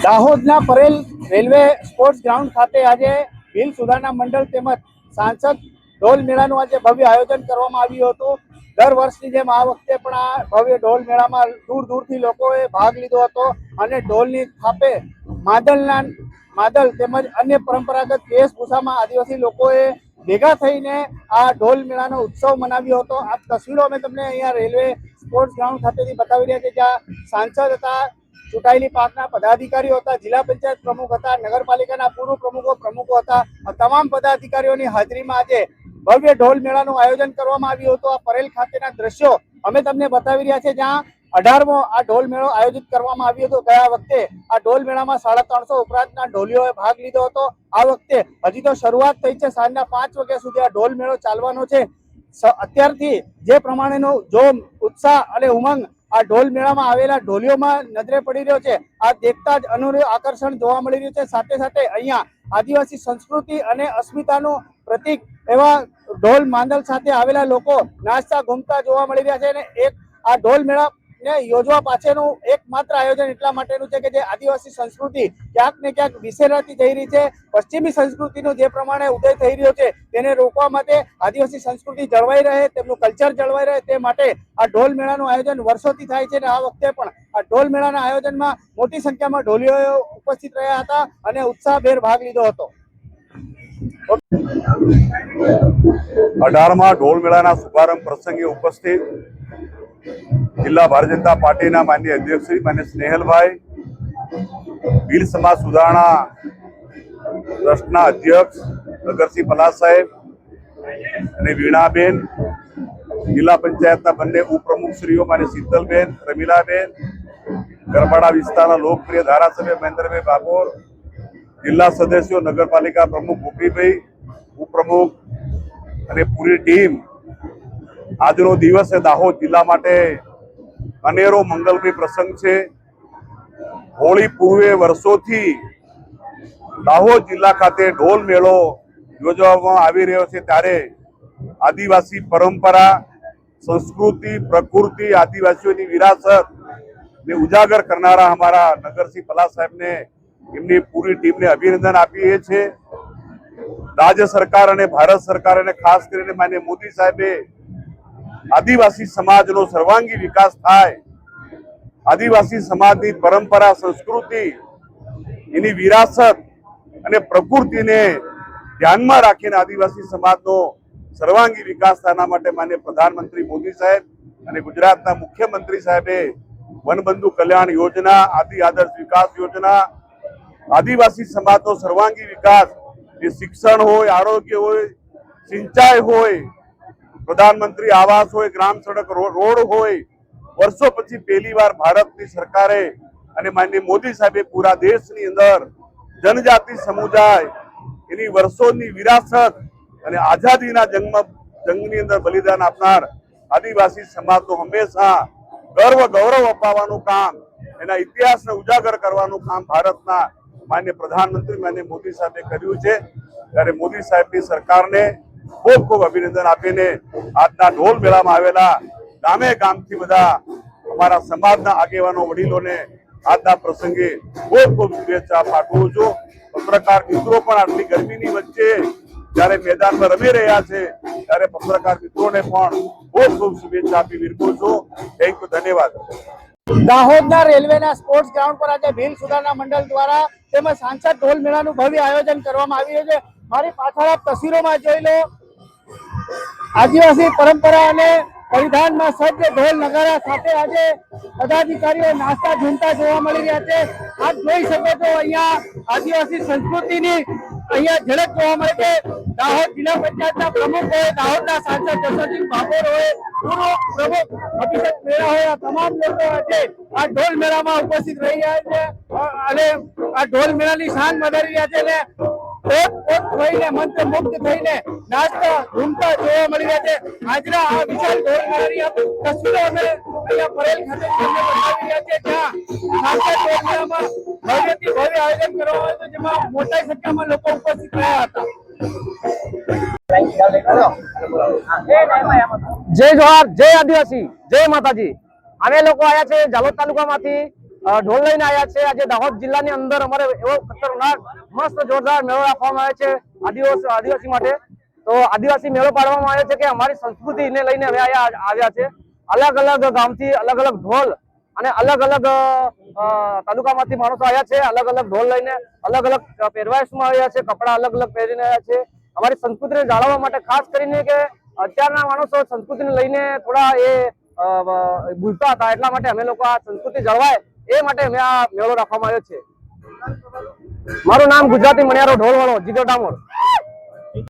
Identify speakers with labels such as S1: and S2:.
S1: દાહોદના Parel railway sports ground ખાતે આજે ભીલ સુધારણા મંડળ તેમજ સાંસદ ઢોલ મેળાનું આજે ભવ્ય આયોજન કરવામાં આવ્યું હતું। દર વર્ષની જેમ આ વખતે પણ આ ભવ્ય ઢોલ મેળામાં દૂર દૂરથી લોકોએ ભાગ લીધો હતો અને ઢોલની થાપે માદલ તેમજ અન્ય પરંપરાગત વેશભૂષામાં આદિવાસી લોકોએ ભેગા થઈને આ ઢોલ મેળાનો ઉત્સવ મનાવ્યો હતો। આ તસવીરો અમે તમને અહીંયા રેલવે સ્પોર્ટ્સ ગ્રાઉન્ડ ખાતેથી બતાવી રહ્યા છીએ, જ્યાં સાંસદ હતા, ચૂંટાયેલી પાર્ટીના પદાધિકારીઓ હતા, જિલ્લા પંચાયત પ્રમુખ હતા, નગરપાલિકાના પૂર્વ પ્રમુખો હતા। આ તમામ પદાધિકારીઓની હાજરીમાં આજે ભવ્ય ઢોલ મેળાનું આયોજન કરવામાં આવ્યું હતું। આ પરેલ ખાતેના દ્રશ્યો અમે તમને બતાવી રહ્યા છીએ, જ્યાં 18મો આ ઢોલ મેળો આયોજિત કરવામાં આવ્યો હતો। ગયા વખતે આ ઢોલ મેળામાં 350 ઉપરાંતના ઢોલીઓએ ભાગ લીધો હતો। આ વખતે હજી તો શરૂઆત થઈ છે, સાંજના 5 વાગ્યા સુધી આ ઢોલ મેળો ચાલવાનો છે। અત્યારથી જે પ્રમાણેનો જોમ, ઉત્સાહ અને ઉમંગ આ ઢોલ મેળામાં આવેલા ઢોલીઓમાં નજરે પડી રહ્યો છે। આ દેખતા જ અનોખું આકર્ષણ જોવા મળી રહ્યું છે। સાથે સાથે અહીંયા આદિવાસી સંસ્કૃતિ અને અસ્મિતાનું પ્રતીક એવા ઢોલ માંડલ સાથે આવેલા લોકો નાચતા ઘૂમતા જોવા મળી રહ્યા છે। અને એક આ ઢોલ મેળા યોજવા પાછળનું એકમાત્ર આયોજન એટલા માટેનું છે કે જે આદિવાસી સંસ્કૃતિ ક્યાંક ને ક્યાંક વિસરાતી જઈ રહી છે। પશ્ચિમી સંસ્કૃતિનો જે પ્રમાણે ઉદય થઈ રહ્યો છે તેને રોકવા માટે, આદિવાસી સંસ્કૃતિ જળવાઈ રહે, તેમનું કલ્ચર જળવાઈ રહે તે માટે આ ઢોલ મેળાનું આયોજન વર્ષોથી થાય છે। અને આ વખતે પણ આ ઢોલ મેળાના આયોજનમાં મોટી સંખ્યામાં ઢોલીઓ ઉપસ્થિત રહ્યા હતા અને ઉત્સાહભેર ભાગ લીધો હતો।
S2: 18મા ઢોલ મેળાના શુભારંભ પ્રસંગે ઉપસ્થિત જિલ્લા ભારતીય જનતા પાર્ટીના માનનીય અધ્યક્ષ શ્રી માન્ય સ્નેહલભાઈ, ભીલ સમાજ સુધારણા ટ્રસ્ટના અધ્યક્ષ નગરસિંહ પલાસ સાહેબ અને વીણાબેન, જિલ્લા પંચાયતના બંને ઉપપ્રમુખશ્રીઓ માન્ય શીતલબેન, રમીલાબેન, ગરબાડા વિસ્તારના લોકપ્રિય ધારાસભ્ય મહેન્દ્રભાઈ બાબોર, જિલ્લા સદસ્યો, નગરપાલિકા પ્રમુખ ગોપીભાઈ, ઉપપ્રમુખ અને પૂરી ટીમ, આજનો દિવસ દાહોદ જિલ્લા માટે અનેરો મંગલમય પ્રસંગ છે। હોળી પૂર્વે વર્ષોથી દાહોદ જિલ્લા ખાતે ઢોલ મેળો યોજવામાં આવી રહ્યો છે, ત્યારે આદિવાસી પરંપરા, સંસ્કૃતિ, પ્રકૃતિ, આદિવાસીઓની વિરાસત ને ઉજાગર કરનારા અમારા નગરસિંહ પલાસ સાહેબને, એમની પૂરી ટીમને અભિનંદન આપીએ છીએ। રાજ્ય સરકાર અને ભારત સરકાર અને ખાસ કરીને માન્ય મોદી સાહેબે આદિવાસી સમાજનો સર્વાંગી વિકાસ થાય, આદિવાસી સમાજની પરંપરા, સંસ્કૃતિ, એની વિરાસત અને પ્રકૃતિને ધ્યાનમાં રાખીને આદિવાસી સમાજનો સર્વાંગી વિકાસ થવાના માટે માન્ય પ્રધાનમંત્રી મોદી સાહેબ અને ગુજરાતના મુખ્યમંત્રી સાહેબે વનબંધુ કલ્યાણ યોજના, આદિ આદર્શ વિકાસ યોજના, આદિવાસી સમાજનો સર્વાંગી વિકાસ, એ શિક્ષણ હોય, આરોગ્ય હોય, સિંચાઈ હોય, પ્રધાનમંત્રી આવાસ હોય, ગ્રામ સડક રોડ હોય, વર્ષો પછી પહેલીવાર ભારતની સરકારે અને માનનીય મોદી સાહેબે પૂરા દેશની અંદર જનજાતિ સમુદાય એની વર્ષોની વિરાસત અને આઝાદીના જંગની અંદર બલિદાન આપનાર આદિવાસી સમાજનો હંમેશા ગૌરવ અપાવવાનું કામ, એના ઇતિહાસને ઉજાગર કરવાનું કામ ભારતના માન્ય પ્રધાનમંત્રી માન્ય મોદી સાહેબે કર્યું છે। ત્યારે મોદી સાહેબની સરકારને ખૂબ ખૂબ અભિનંદન આપીને આજના ઢોલ મેળામાં આવેલા ગામે ગામથી બધા અમારા સમાજના આગેવાનો, વડીલોને આજના પ્રસંગે ખૂબ ખૂબ શુભેચ્છા પાઠવું છું। પત્રકાર મિત્રો પણ આટલી ગરમીની વચ્ચે જયારે મેદાનમાં રમી રહ્યા છે, ત્યારે પત્રકાર મિત્રોને પણ ખૂબ ખૂબ શુભેચ્છા આપી વિરમું છું। થેન્ક યુ, ધન્યવાદ।
S1: દાહોદના રેલવેના સ્પોર્ટ્સ ગ્રાઉન્ડ પર આજે ભીલ સુધારણા મંડળ દ્વારા તેમજ સાંસદ ઢોલ મેળાનું ભવ્ય આયોજન કરવામાં આવ્યું છે। મારી પાછળ આપ તસવીરોમાં જોઈ લો, આદિવાસી પરંપરા અને પરિધાનમાં સજ્જ ઢોલ નગારા સાથે આજે પદાધિકારીઓ નાચતા ઝૂમતા જોવા મળી રહ્યા છે। આપ જોઈ શકો છો અહીંયા આદિવાસી સંસ્કૃતિની અહીંયા ઝલક જોવા મળે છે। દાહોદ જિલ્લા પંચાયતના પ્રમુખ હોય, દાહોદના સાંસદ જસવંતસિંહ બાબર હોય, પૂર્વ પ્રમુખ અભિષેક મેળા હોય, આ તમામ લોકો આજે આ ઢોલ મેળામાં ઉપસ્થિત રહી રહ્યા છે અને આ ઢોલ મેળાની શાન વધારી રહ્યા છે અને થઈને મંત્રમુગ્ધ થઈને નાચતા ઝૂમતા જોવા મળી રહ્યા છે। આજના આ વિશાળ ઢોલ મેળાની તસવીરો અમે અહીંયા પરેલ ખાતે બતાવી રહ્યા છે, જ્યાં સાંસદ ઢોલ મેળામાં ભવ્યથી ભવ્ય આયોજન કરવામાં આવ્યું હતું, જેમાં મોટા સંખ્યામાં લોકો ઉપસ્થિત રહ્યા હતા। જય જોહાર, જય આદિવાસી, જય માતાજી। અમે લોકો આવ્યા છે જાલોદ તાલુકામાંથી
S3: ઢોલ લઈને આવ્યા છે. આજે દાહોદ જિલ્લાની અંદર અમારે એવો ખતરનાક મસ્ત જોરદાર મેળો રાખવામાં આવે છે આદિવાસી માટે. તો આદિવાસી મેળો પાડવામાં આવ્યો છે કે અમારી સંસ્કૃતિને લઈને અમે અહીંયા આવ્યા છે. અલગ અલગ ગામથી અલગ અલગ ઢોલ અને અલગ અલગ તાલુકામાંથી માણસો આવ્યા છે. અલગ અલગ ઢોલ લઈને અલગ અલગ પહેરવેશમાં આવ્યા છે. કપડા અલગ અલગ પહેરીને આવ્યા છે. અમારી સંસ્કૃતિને જાળવવા માટે ખાસ કરીને કે અત્યારના માણસો સંસ્કૃતિને લઈને થોડા એ ભૂલતા હતા, એટલા માટે અમે લોકો આ સંસ્કૃતિ જળવાય એ માટે અમે આ મેળો રાખવામાં આવ્યો છે. મારું નામ ગુજરાતી મણિયારો ઢોલવાળો જીગર ડામોર.